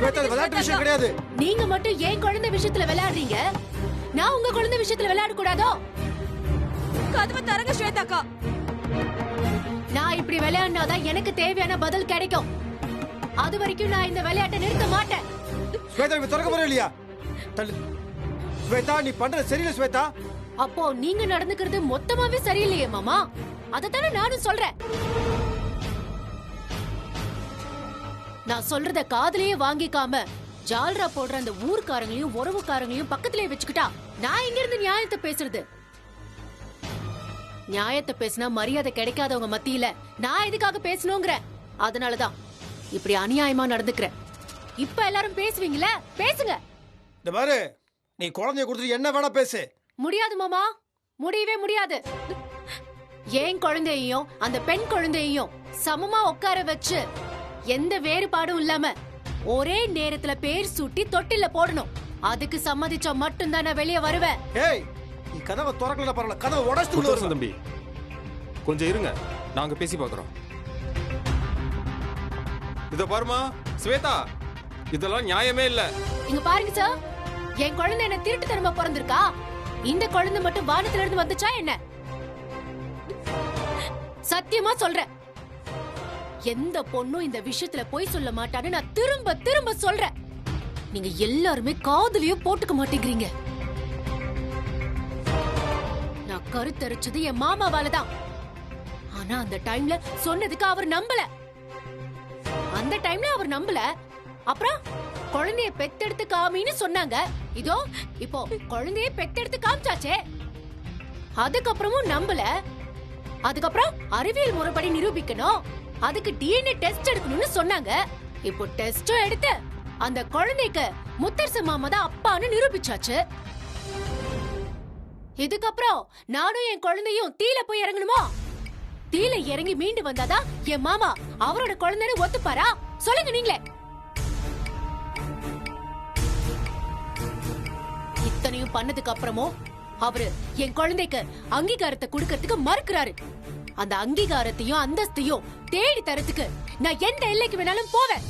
விளையாட்டு விஷயம் கிடையாது. நீங்க மட்டும் ஏன் குழந்தை விஷயத்துல விளையாடுறீங்க, நான் உங்க குழந்தை விஷயத்துல விளையாட கூடாதோ? கதவை தரங்க ஸ்வேதாக்கா. நான் இப்படி விளையாடினாதான் எனக்கு தேவையான பதில் கிடைக்கும். அது வரைக்கும் நான் இந்த விளையாட்டை நிறுத்த மாட்டேன். ஸ்வேதா இப்ப திறக்க போறே இல்லையா? தள்ளு ஸ்வேதா, நீ பண்றது சரியில்லை ஸ்வேதா. அப்போ நீங்க நடந்துக்கிறது மொத்தமாவே சரியில்லையே மாமா. அதத்தானே நானும் சொல்றேன். நான் சொல்றத காதுலயே வாங்கிக்காம ஜால்ரா போடுற அந்த ஊர்க்காரங்களையும் உறவுக்காரங்களையும் பக்கத்திலே வச்சுக்கிட்டா நான் எங்க இருந்து நியாயத்தை பேசுறது? நியாயத்தை பேசினா மரியாதை கிடைக்காதவங்க மத்தியில நான் எதுக்காக பேசணுங்கிற? அதனாலதான் இப்படி அநியாயமா நடந்துக்கிறேன். இப்ப எல்லாரும் பேசுவீங்களா? பேசுங்க. இந்த பாரு, நீ குழந்தைய கொடுத்துட்டு என்ன வேணா பேசு. முடியாது மாமா, முடியவே முடியாது. ஏன் குழந்தையையும் அந்த பெண் குழந்தையையும் சமமா உட்கார வச்சு எந்த வேறுபாடும் இல்லாம ஒரே நேரத்துல பேர் சூட்டி தொட்டில போடணும். அதுக்கு சம்மதிச்சா மட்டும்தான் நான் வெளியே வருவேன். ஏய், நீ கதவை திறக்கல பரவாயில்ல, கதவை உடைச்சிட்டு முத்தரசன் தம்பி கொஞ்சம் இருங்க, நாங்க பேசி பாக்குறோம். இத பாருமா ஸ்வேதா, இதெல்லாம் நியாயமே இல்ல. இங்க பாருங்க சார், என் குழந்தை என்ன திருட்டுத்தனமா பிறந்திருக்கா? இந்த குழந்தை மட்டும் வானத்துல இருந்து வந்துச்சா என்ன? சத்தியமா சொல்றேன், எந்த பொண்ணும் இந்த விஷயத்துல போய் சொல்ல மாட்டான்னு நான் திரும்ப திரும்ப சொல்றேன். நீங்க எல்லாருமே காதுலயும் போட்டுக்க மாட்டேங்கிறீங்க. நான் கருத்தரிச்சது என் மாமாவாலதான். ஆனா அந்த டைம்ல சொன்னதுக்கு அவர் நம்பல. அந்த டைம்ல அவர் நம்பல. அப்புறம் குழந்தைய பெத்தெடுத்து காமின்னு சொன்னாங்க. இதோ இப்போ குழந்தைய பெத்தெடுத்து காமிச்சாச்சே. அதுக்கப்புறமும் நம்பல. அதுக்கப்புறம் அறிவியல் முறைப்படி நிரூபிக்கணும், அதுக்கு டிஎன்ஏ டெஸ்ட் எடுக்கணும்னு சொன்னாங்க. இப்போ டெஸ்டும் எடுத்து அந்த குழந்தைக்கு முத்தரசன் மாமா தான் அப்பான்னு நிரூபிச்சாச்சு. இதுக்கப்புறம் நானும் என் குழந்தையும் தீல போய் இறங்கணுமா? தீல இறங்கி மீண்டு வந்தாதான் என் மாமா அவரோட குழந்தைன்னு ஒத்துப்பாரா? சொல்லுங்க நீங்களே. இத்தனையும் பண்ணதுக்கு அப்புறமும் அவரு என் குழந்தைக்கு அங்கீகாரத்தை கொடுக்கறதுக்கு மறுக்கிறாரு. அந்த அங்கீகாரத்தையும் அந்தஸ்தையும் தேடி தரத்துக்கு நான் எந்த எல்லைக்கு வேணாலும் போவேன்.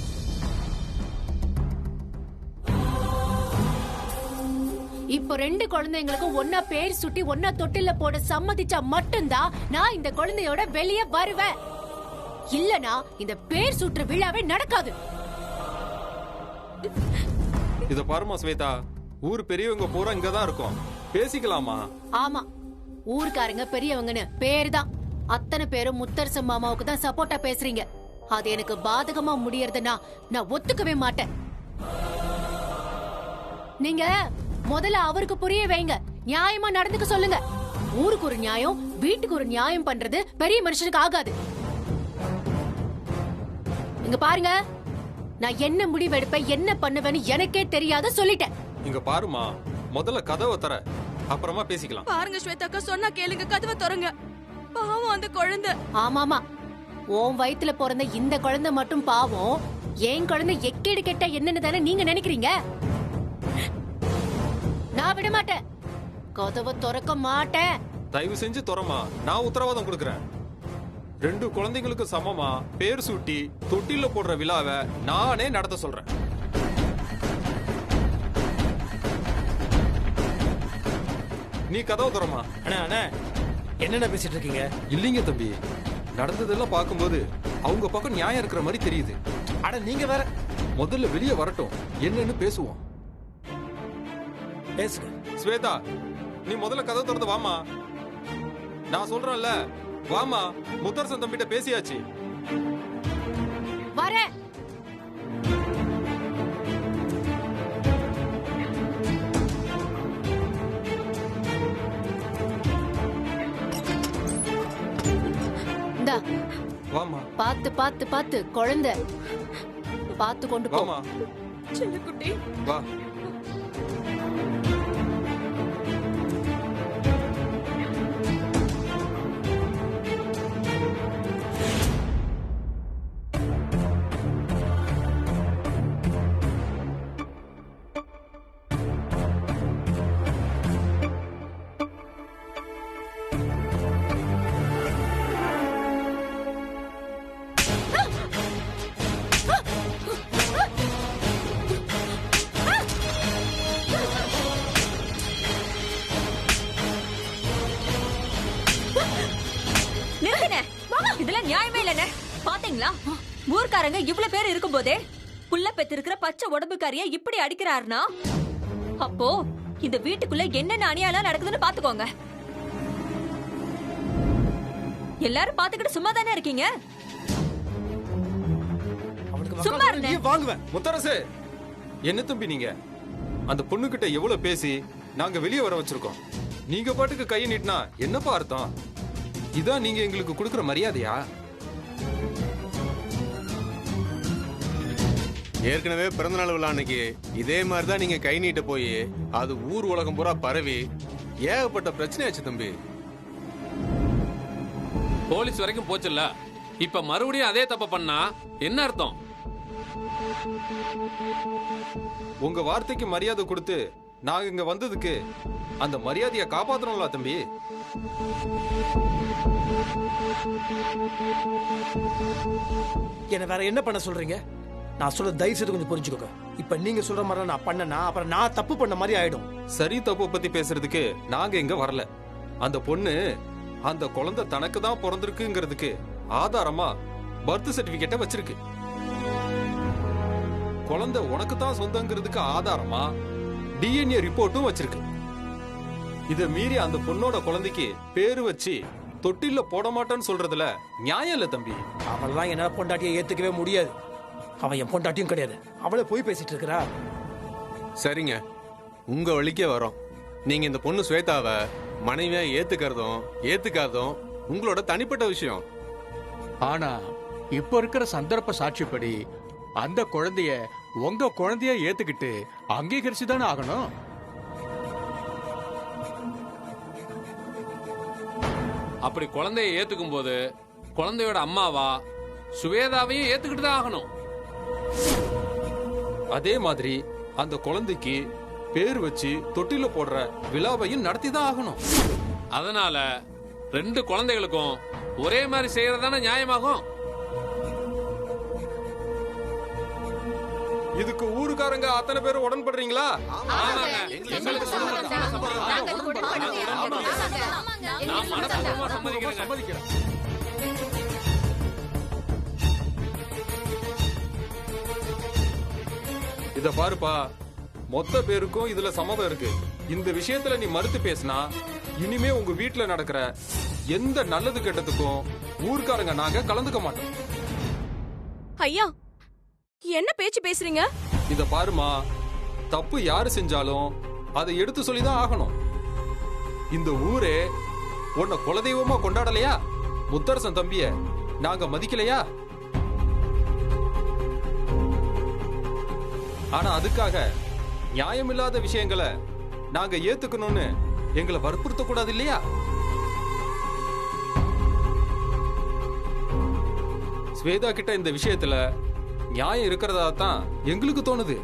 இப்போ ரெண்டு குழந்தைங்களுக்கும் ஒன்னா பேர் சுட்டி ஒன்னா தொட்டில போட சம்மதிச்சா மட்டும்தான் நான் இந்த குழந்தையோட வெளியே வருவேன். இல்லனா இந்த பேர் சுற்ற விழாவே நடக்காது. இத பாருமா ஸ்வேதா, ஊர் பெரியவங்க பூரா இங்கதான் இருக்கும், பேசிக்கலாமா? ஆமா, ஊருக்காரங்க பெரியவங்கன்னு பேரு தான். அத்தனை பேரும் முத்தரசன் மாமாவுக்கு தான் சப்போர்ட்டா பேசுறீங்க. அது எனக்கு பாதகமா முடியறதுன்னா நான் ஒத்துக்கவே மாட்டேன். நீங்க முதல்ல அவருக்கு புரிய வைங்க, நியாயமா நடந்துக்க சொல்லுங்க. ஊருக்கு ஒரு நியாயம், வீட்டுக்கு ஒரு நியாயம் பண்றது பெரிய மனுஷனுக்கு ஆகாது. இங்க பாருங்க, நான் என்ன முடிவெடுப்பேன் என்ன பண்ணுவேன்னு எனக்கே தெரியாத சொல்லிட்டேன். இங்க பாருமா, முதல்ல கதவை தர, அப்புறமா பேசிக்கலாம். பாருங்க ஸ்வேதாக்கா, சொன்னா கேளுங்க, கதவை திறங்க. பாவம் அந்த குழந்தை. ஆமாமா, உன் வயித்துல பிறந்த இந்த குழந்தை மட்டும் பாவம், என் குழந்தை எக்கேடு கெட்ட என்னன்னு தானே நீங்க நினைக்கிறீங்க? நான் விட மாட்டேன், கதவை திறக்க மாட்டேன். தயவு செஞ்சு துறமா, நான் உத்தரவாதம் கொடுக்கறேன். ரெண்டு குழந்தைங்களுக்கு சமமா பேர் சூட்டி தொட்டில போடுற விழாவை நானே நடத்த சொல்றேன். நீ கதவு துறமா. அண்ணா அண்ணா, என்னென்ன பேசிட்டு இருக்கீங்க? இல்லீங்க தம்பி, நடந்ததெல்லாம் பார்க்கும்போது அவங்க பக்கம் நியாயம் இருக்கிற மாதிரி தெரியுது. அட நீங்க வேற, முதல்ல வெளியே வரட்டும், என்னன்னு பேசுவோம். பேசுங்க. ஸ்வேதா, நீ முதல்ல கதவு திறந்து வாமா. நான் சொல்றேன்ல, வாமா. முத்தரசன் தம்பிட்ட பேசியாச்சு. வரேன். இந்தா, வாமா. பாத்து பாத்து பாத்து குழந்தை பாத்து கொண்டு போ. வாமா. செல்லக்குட்டி, வா. பாத்தீங்களா? ஊர்க்காரங்க இவ்வளவு பேர் இருக்கும் போதே புள்ள பெத்திருக்கிற பச்சை உடம்புக்காரிய இப்படி அடிக்கிறாருன்னா அப்போ இந்த வீட்டுக்குள்ள என்னென்ன அநியாயம் நடக்குதுன்னு பாத்துக்கோங்க. எல்லாரும் பாத்துக்கிட்டு சும்மா தானே இருக்கீங்க? சும்மா இருங்க. வாங்குவேன். முத்தரசு, என்ன தம்பி நீங்க அந்த பொண்ணுகிட்ட எவ்வளவு பேசி நாங்க வெளியே வர வச்சிருக்கோம். நீங்க பாட்டுக்கு கையை நீட்டினா என்னப்பா அர்த்தம்? இதான் நீங்க எங்களுக்கு கொடுக்கிற மரியாதையா? ஏற்கனவே பிறந்தநாள் விழா அன்னைக்கு இதே மாதிரி தான் நீங்க கை நீட்ட போய் அது ஊர் உலகம் பூரா பரவி ஏகப்பட்ட பிரச்சனையாச்சு தம்பி. போலீஸ் வரைக்கும் போச்சுல்ல, இப்ப மறுபடியும் அதே தப்ப பண்ணா என்ன அர்த்தம்? உங்க வார்த்தைக்கு மரியாதை கொடுத்து நாங்க இங்க வந்ததுக்கு அந்த மரியாதையை காப்பாத்தணும்ல தம்பி. என்ன வேற என்ன பண்ண சொல்றீங்க? நான் சொல்ல தயவு செய்து கொஞ்சம் புரிஞ்சுக்கோங்க. இப்ப நீங்க சொல்ற மாதிரி நான் பண்ணனா அப்புறம் நான் தப்பு பண்ண மாதிரி ஆயிடும். சரி தப்பு பத்தி பேசுறதுக்கு நாங்க இங்க வரல. அந்த பொண்ணு அந்த குழந்தை தனக்கு தான் பிறந்திருக்குங்கிறதுக்கு ஆதாரமா பர்த் சர்டிபிகேட்டை வச்சிருக்கு. குழந்தை உனக்கு தான் சொந்தங்கிறதுக்கு ஆதாரமா டிஎன்ஏ ரிப்போர்ட்டும் வச்சிருக்கு. இத மீறி அந்த பொண்ணோட குழந்தைக்கு பேரு வச்சு தொட்டில போட மாட்டேன்னு சொல்றதுல நியாயம் இல்ல தம்பி. அவள்லாம் என்னால பொண்டாட்டியை ஏத்துக்கவே முடியாது. அவன் என் பொண்டாட்டியும் கிடையாது. அவளை போய் பேசிட்டு இருக்கிறா. சரிங்க, உங்க வழிக்கே வரோம். நீங்க இந்த பொண்ணு ஸ்வேதாவை மனைவியா ஏத்துக்காததும் உங்களோட தனிப்பட்ட விஷயம். ஆனா இப்ப இருக்கிற சந்தர்ப்ப சாட்சிப்படி அந்த குழந்தைய உங்க குழந்தைய ஏத்துக்கிட்டு அங்கீகரிச்சுதானே ஆகணும். அப்படி குழந்தைய ஏத்துக்கும் போது குழந்தையோட அம்மாவா சுவேதாவையும் ஏத்துக்கிட்டு தான் ஆகணும். அதே மாதிரி அந்த குழந்தைக்கு பேர் வச்சு தொட்டில போடுற விழாவையும் நடத்தி தான் ஆகணும். அதனால 2 குழந்தைகளுக்கும் ஒரே மாதிரி செய்யறதான நியாயமாகும். இதுக்கு ஊருக்காரங்க அத்தனை பேரும் உடன்படுறீங்களா? நான் மனப்பூர்வமா சம்மதிக்கிறேன். இத பாருப்பா, மொத்த பேருக்கும் இதுல சம்மதம் இருக்கு. இந்த விஷயத்துல நீ மறுத்து பேசினா இனிமே உங்க வீட்டுல நடக்கிற எந்த நல்லது கெட்டதுக்கும் ஊர்க்காரங்க நாங்க கலந்துக்க மாட்டோம். ஐயா, என்ன பேச்சு பேசுறீங்க? இத பாருமா, தப்பு யாரு செஞ்சாலும் அதை எடுத்து சொல்லிதான் ஆகணும். இந்த ஊரே உன்னை குலதெய்வமா கொண்டாடலையா? முத்தரசன் தம்பிய நாங்க மதிக்கலையா? ஆனா அதுக்காக நியாயமில்லாத விஷயங்களை நாங்க ஏத்துக்கணும்னு எங்களை வற்புறுத்த கூடாது இல்லையா? ஸ்வேதா கிட்ட இந்த விஷயத்துல நியாயம் இருக்கிறதா தான் எங்களுக்கு தோணுது.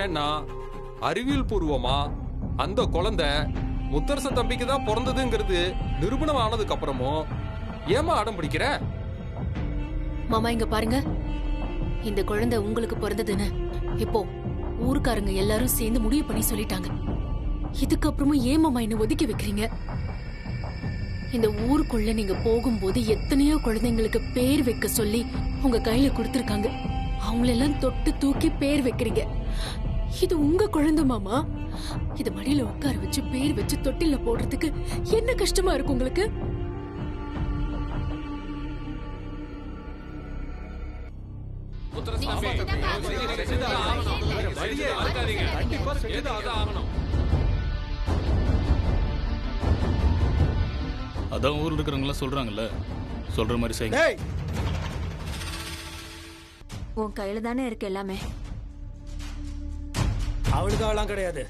ஏன்னா அறிவியல் பூர்வமா அந்த குழந்தை முத்தரசன் தம்பிக்கு தான் பிறந்ததுங்கிறது நிரூபணம் ஆனதுக்கு அப்புறமும் ஏமா அடம் பிடிக்கிற? மாமா இங்க பாருங்க, இந்த குழந்தை உங்களுக்கு பிறந்ததுன்னு இப்போ ஊருக்காரங்க எல்லாரும் சேர்ந்து முடிவு பண்ணி சொல்லிட்டாங்க. இதுக்கப்புறமும் ஏன் மாமா என்ன ஒதுக்கி வைக்கிறீங்க? இந்த ஊருக்குள்ள நீங்க போகும்போது எத்தனையோ குழந்தைங்களுக்கு பேர் வைக்க சொல்லி உங்க கையில கொடுத்திருக்காங்க. அவங்களெல்லாம் தொட்டு தூக்கி பேர் வைக்கிறீங்க. இது உங்க குழந்தை மாமா. இது மடியில உட்கார வச்சு பேர் வச்சு தொட்டில போடுறதுக்கு என்ன கஷ்டமா இருக்கு உங்களுக்கு? அதான் ஊர்ல இருக்கிறவங்க சொல்றாங்கல்ல, சொல்ற மாதிரி செய்யுங்க. உன் கையில தானே இருக்கு எல்லாமே. அவளுக்காகலாம் கிடையாது.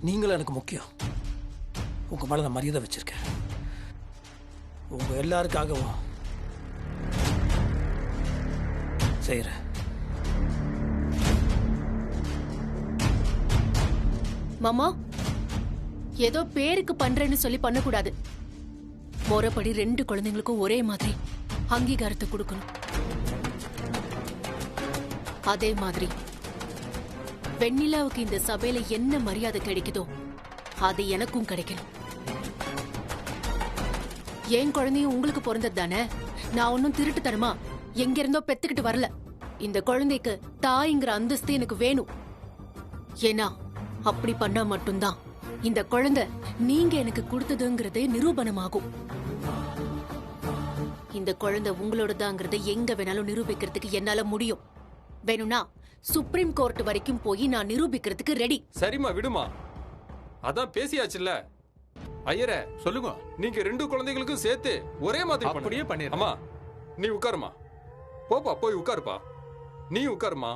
நீங்களும் எனக்கு முக்கியம். உங்க மேல நான் மரியாதை வச்சிருக்கேன். உங்க எல்லாருக்காகவும் செய்யறேன். மாமா, ஏதோ பேருக்கு பண்றேன்னு சொல்லி பண்ணக்கூடாது. முறைப்படி 2 குழந்தைங்களுக்கும் ஒரே மாதிரி அங்கீகாரத்தை கொடுக்கணும். அதே மாதிரி வெண்ணிலாவுக்கு இந்த சபையில என்ன மரியாதை கிடைக்குதோ அது எனக்கும் கிடைக்கணும். என் குழந்தையும் உங்களுக்கு பிறந்தது தானே. நான் ஒன்னும் திருட்டுத்தனமா எங்க இருந்தோ பெத்துக்கிட்டு வரல. இந்த குழந்தைக்கு தாய்ங்கிற அந்தஸ்து எனக்கு வேணும். ஏன்னா அப்படி பண்ணா மட்டும்தான் இந்த குழந்தை நீங்க எனக்கு கொடுத்ததுங்கிறது நிரூபணமாகும். இந்த குழந்தை உங்களோடதாங்கிறத எங்க வேணாலும் நிரூபிக்கிறதுக்கு என்னால முடியும். வேணும்னா சுப்ரீம் கோர்ட் வரைக்கும் போய் நான் நிரூபிக்கிறதுக்கு ரெடி. சரிம்மா விடுமா, அதான் பேசியாச்சுல்ல. ஐயரே சொல்லுங்க. நீங்க 2 குழந்தைகளுக்கும் சேர்த்து ஒரே மாதிரி அப்படியே பண்ணிடுறேன். அம்மா நீ உட்காருமா. போப்பா போய் உட்காருப்பா. நீ உட்காருமா.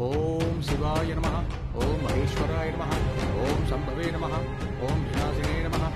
ஓம் சிவாய நமஹ, ஓம் மகேஸ்வராய நமஹ, ஓம் சம்பவே நமஹ, ஓம் விநாசினே நமஹ.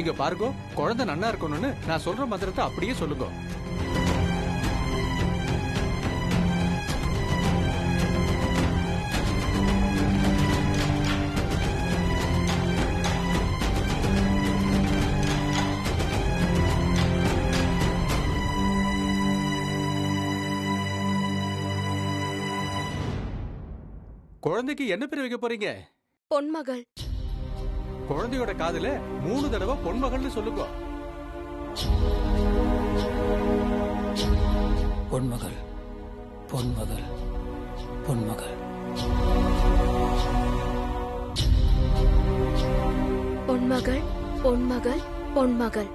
இங்க பாருங்க, குழந்தை நன்னா இருக்கணும்னு நான் சொல்ற மந்திரத்தை அப்படியே சொல்லுங்க. குழந்தைக்கு என்ன பேர் வைக்க போறீங்க? பொன்மகள். குழந்தையோட காதுல 3 தடவை பொன்மகள்னு சொல்லுங்க. பொன்மகள், பொன்மகள், பொன்மகள். பொன்மகள், பொன்மகள், பொன்மகள்.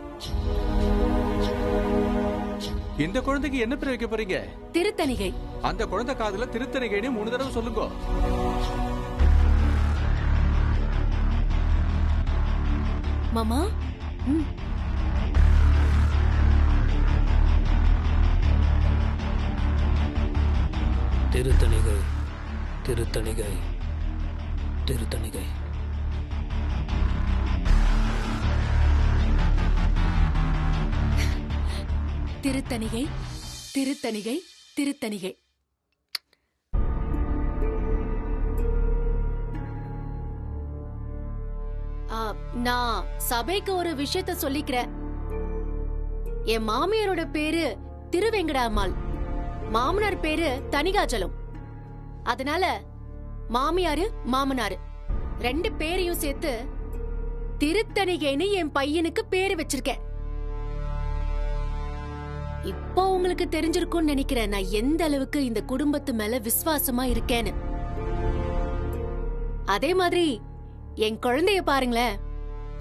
இந்த குழந்தைக்கு என்ன பேர் வைக்க போறீங்க? திருத்தணிகை. அந்த குழந்தை காதுல திருத்தணிகைன்னு 3 தடவை சொல்லுங்க. மாமா. திருத்தணிகை, திருத்தணிகை, திருத்தணிகை. திருத்தணிகை, திருத்தணிகை, திருத்தணிகை. நான் சபைக்கு ஒரு விஷயத்த சொல்லிக்கிறேன். என் மாமியாரோட பேரு திருவெங்கடாம்மாள், மாமனார் பேரு தணிகாச்சலம். அதனால மாமியாரு மாமனாரு 2 பேரையும் சேர்த்து திருத்தணிகைன்னு என் பையனுக்கு பேரு வச்சிருக்கேன். இப்போ உங்களுக்கு தெரிஞ்சிருக்கும்னு நினைக்கிறேன் நான் எந்த அளவுக்கு இந்த குடும்பத்து மேல விசுவாசமா இருக்கேன்னு. அதே மாதிரி என் குழந்தைய பாருங்களேன்,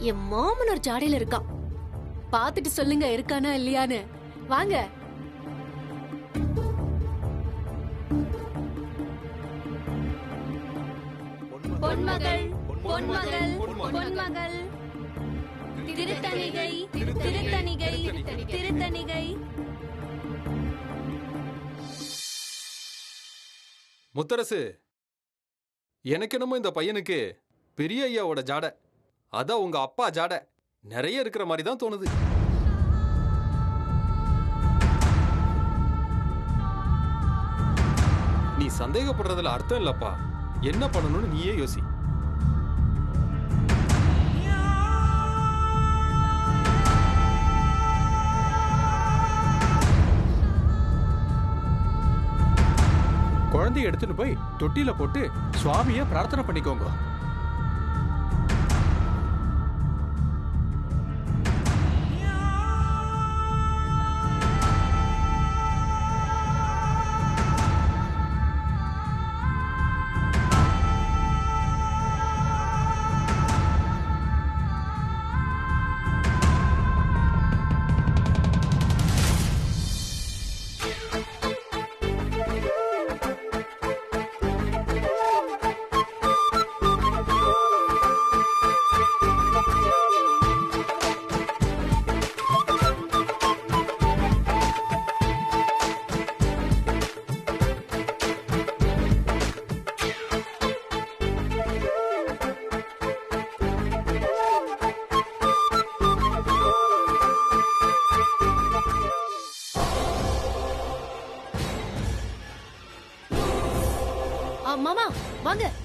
என் மாமனார் ஜாடையில இருக்கான். பாத்துட்டு சொல்லுங்க இருக்கானா இல்லையான்னு. வாங்க. பொன்மகள், பொன்மகள், பொன்மகள். திருத்தணிகை, திருத்தணிகை, திருத்தணிகை. முத்தரசு, எனக்கு என்னமோ இந்த பையனுக்கு பெரிய ஐயாவோட ஜாடை, அதான் உங்க அப்பா ஜாடை நிறைய இருக்கிற மாதிரி தான் தோணுது. நீ சந்தேகப்படுறதுல அர்த்தம் இல்லப்பா. என்ன பண்ணணும்னு நீயே யோசி. குழந்தைய எடுத்துட்டு போய் தொட்டில போட்டு சுவாமிய பிரார்த்தனை பண்ணிக்கோங்க.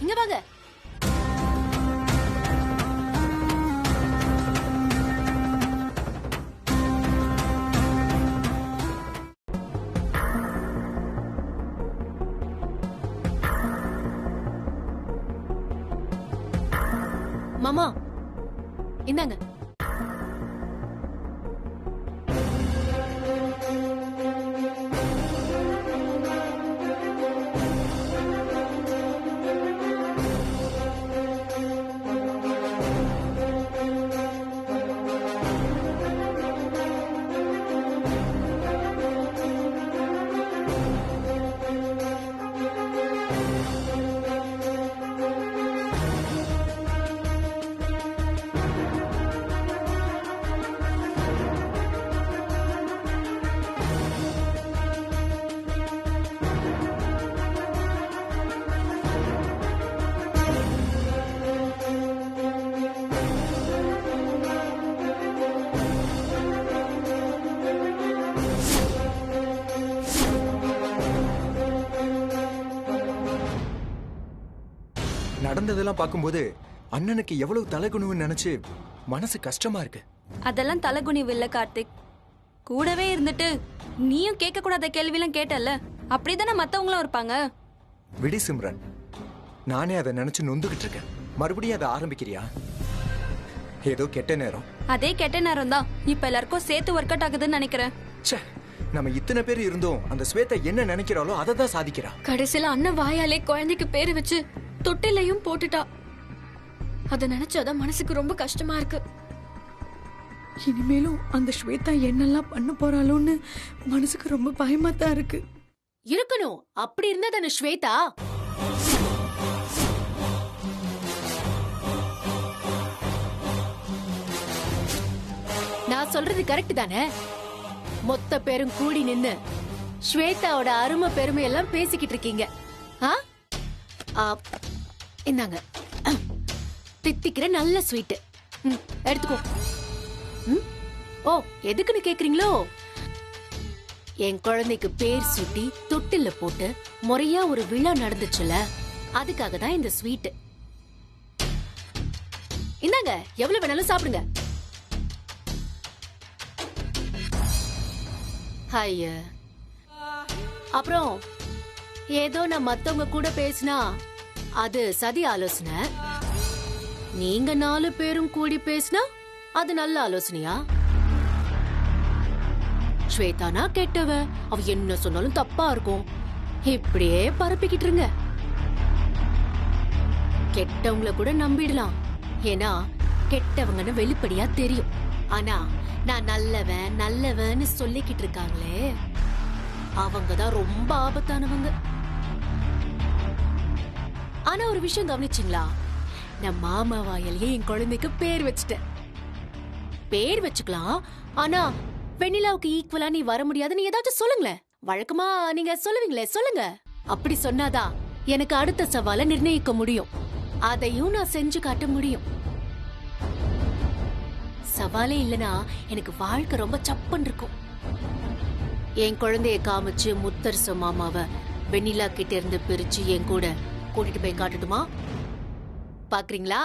இங்க வாங்க. மாமா இந்தாங்க. நடந்ததெல்லாம் பார்க்கும்போது அண்ணனுக்கு எவ்வளவு தலைகுணுன்னு நினைச்சு மனசு கஷ்டமா இருக்கு. அதெல்லாம் தலைகுனிவு இல்ல கார்த்திக். கூடவே இருந்துட்டு நீயும் கேட்க கூடாத கேள்வியெல்லாம் கேட்டல, அப்படிதானே மத்தவங்களும் இருப்பாங்க. விடி சிம்ரன், நானே அதை நினைச்சு நொந்துகிட்டு இருக்கேன். மறுபடியும் அதை ஆரம்பிக்கிறியா? ஏதோ கெட்ட நேரம். அதே கெட்ட நேரம் தான் இப்ப எல்லாருக்கும் சேர்த்து ஒர்க் அவுட் ஆகுதுன்னு நினைக்கிறேன். நம்ம இத்தனை பேர் இருந்தோம், அந்த ஸ்வேதா என்ன நினைக்கிறாளோ அதை தான் சாதிக்கிறா. கடைசியில அண்ணன் வாயாலே குழந்தைக்கு பேரு வச்சு தொட்டிலையும் போட்டுட்டா. அத நினைச்சாதான் மனசுக்கு ரொம்ப கஷ்டமா இருக்கு. இனிமேலும் அந்த ஸ்வேதா என்னெல்லாம் பண்ண போறாளோன்னு மனசுக்கு ரொம்ப பயமா தான் இருக்கு. இருக்கணும். அப்படி இருந்தா தானே ஸ்வேதா. நான் சொல்றது கரெக்ட் தானே? மொத்த பேரும் கூடி நின்னு ஸ்வேதாவோட அருமை பெருமை எல்லாம் பேசிக்கிட்டு இருக்கீங்க. இந்தாங்க, தித்திக்கிற நல்ல ஸ்வீட். எடுத்துக்கோ. ஓ, எதுக்குன்னு கேக்குறீங்களோ? என் குழந்தைக்கு பேர் சூட்டி தொட்டில போட்டு முறையா ஒரு விழா நடந்துச்சுல, அதுக்காக தான் இந்த ஸ்வீட். இந்தாங்க, எவ்வளவு வேணாலும் சாப்பிடுங்க. ஐய, அப்புறம் ஏதோ நான் மத்தவங்க கூட பேசினா அது சதி ஆலோசனை, நீங்க 4 பேரும் கூடி பேசினா அது நல்ல ஆலோசனையா? ஸ்வேதானா கெட்டவ, அவ என்ன சொன்னாலும் தப்பா இருக்கும், இப்படியே பரப்பிக்கிட்டு இருங்க. கெட்டவங்கள கூட நம்பிடலாம், ஏன்னா கெட்டவங்கன்னு வெளிப்படையா தெரியும். ஆனா நான் நல்லவன் நல்லவன்னு சொல்லிக்கிட்டு இருக்காங்களே, அவங்கதான் ரொம்ப ஆபத்தானவங்க. ஆனா ஒரு விஷயம் கவனிச்சிங்களா? நான் மாமா வாயிலேயே என் குழந்தைக்கு பேர் வச்சுட்டேன். பேர் வச்சுக்கலாம், ஆனா வெண்ணிலாவுக்கு ஈக்குவலா நீ வர முடியாதுன்னு ஏதாச்சும் சொல்லுங்களேன். வழக்கமா நீங்க சொல்லுவீங்களே, சொல்லுங்க. அப்படி சொன்னாதான் எனக்கு அடுத்த சவாலை நிர்ணயிக்க முடியும், அதையும் நான் செஞ்சு காட்ட முடியும். சவாலே இல்லனா எனக்கு வாழ்க்கை ரொம்ப சப்பன் இருக்கும். என் குழந்தைய காமிச்சு முத்தரச மாமாவை வெண்ணிலா கிட்ட இருந்து பிரிச்சு என் கூட கூட்டிட்டு போய் காட்டட்டுமா? பாக்குறீங்களா?